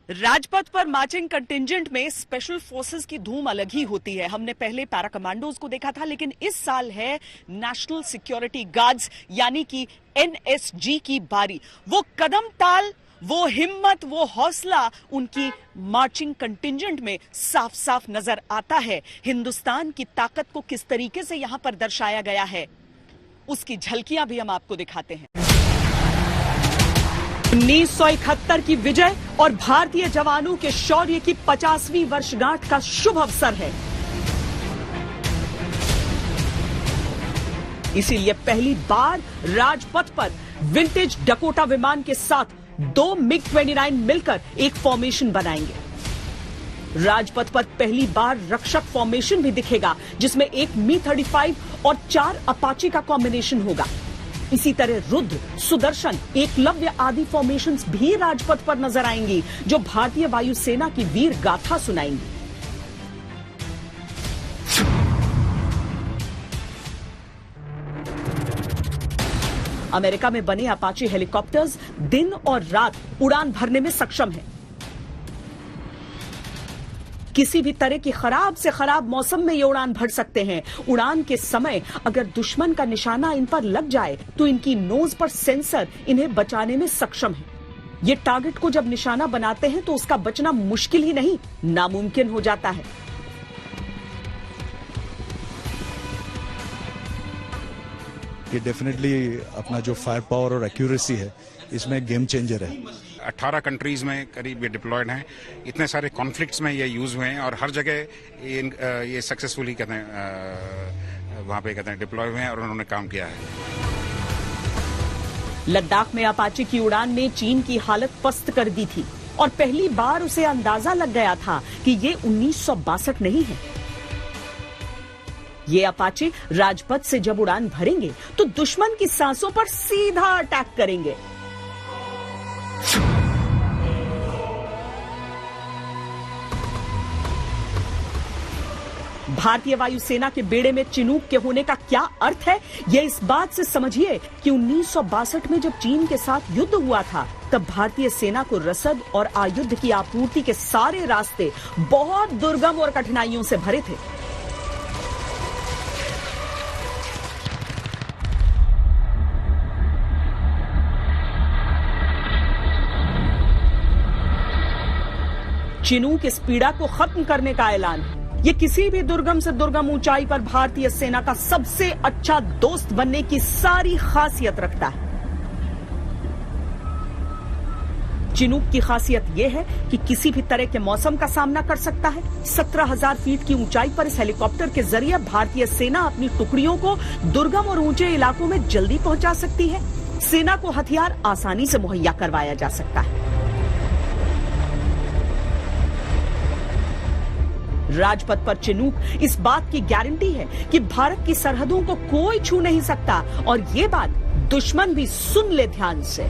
राजपथ पर marching contingent में special forces की धूम अलग ही होती है। हमने पहले पैरा कमांडोज को देखा था, लेकिन इस साल है नेशनल सिक्योरिटी गार्ड्स यानी कि एनएसजी की बारी। वो कदम ताल, वो हिम्मत, वो हौसला उनकी मार्चिंग कंटिंजेंट में साफ साफ नजर आता है। हिंदुस्तान की ताकत को किस तरीके से यहां पर दर्शाया गया है, उसकी झलकियां भी हम आपको दिखाते हैं। 1971 की विजय और भारतीय जवानों के शौर्य की 50वीं वर्षगांठ का शुभ अवसर है। इसीलिए पहली बार राजपथ पर विंटेज डकोटा विमान के साथ 2 MiG-29 मिलकर एक फॉर्मेशन बनाएंगे। राजपथ पर पहली बार रक्षक फॉर्मेशन भी दिखेगा, जिसमें एक Mi-35 और 4 अपाची का कॉम्बिनेशन होगा। इसी तरह रुद्र, सुदर्शन, एकलव्य आदि फॉर्मेशंस भी राजपथ पर नजर आएंगी, जो भारतीय वायुसेना की वीर गाथा सुनाएंगी। अमेरिका में बने अपाचे हेलीकॉप्टर्स दिन और रात उड़ान भरने में सक्षम हैं। किसी भी तरह की खराब से खराब मौसम में ये उड़ान भर सकते हैं। उड़ान के समय अगर दुश्मन का निशाना इन पर लग जाए तो इनकी नोज पर सेंसर इन्हें बचाने में सक्षम है। ये टारगेट को जब निशाना बनाते हैं तो उसका बचना मुश्किल ही नहीं, नामुमकिन हो जाता है। ये डेफिनेटली अपना जो फायर पावर और एक्यूरेसी है, इसमें गेम चेंजर है। 18 कंट्रीज में करीब ये डिप्लॉयड हैं। इतने सारे कॉन्फ्लिक्ट्स में ये यूज हुए हैं और हर जगह ये सक्सेसफुली कहते हैं वहां पे कहते हैं डिप्लॉय हुए हैं और उन्होंने काम किया है। लद्दाख में अपाचे की उड़ान ने चीन की हालत पस्त कर दी थी और पहली बार उसे अंदाजा लग गया था कि ये 1962 नहीं है। ये अपाचे राजपथ से जब उड़ान भरेंगे तो दुश्मन की सांसों पर सीधा अटैक करेंगे। भारतीय वायुसेना के बेड़े में चिनूक के होने का क्या अर्थ है, यह इस बात से समझिए कि 1962 में जब चीन के साथ युद्ध हुआ था, तब भारतीय सेना को रसद और आयुध की आपूर्ति के सारे रास्ते बहुत दुर्गम और कठिनाइयों से भरे थे। चिनूक इस पीड़ा को खत्म करने का ऐलान है। ये किसी भी दुर्गम से दुर्गम ऊंचाई पर भारतीय सेना का सबसे अच्छा दोस्त बनने की सारी खासियत रखता है। चिनूक की खासियत यह है कि किसी भी तरह के मौसम का सामना कर सकता है। 17,000 फीट की ऊंचाई पर इस हेलीकॉप्टर के जरिए भारतीय सेना अपनी टुकड़ियों को दुर्गम और ऊंचे इलाकों में जल्दी पहुंचा सकती है। सेना को हथियार आसानी से मुहैया करवाया जा सकता है। राजपथ पर चिनूक इस बात की गारंटी है कि भारत की सरहदों को कोई छू नहीं सकता, और ये बात दुश्मन भी सुन ले ध्यान से।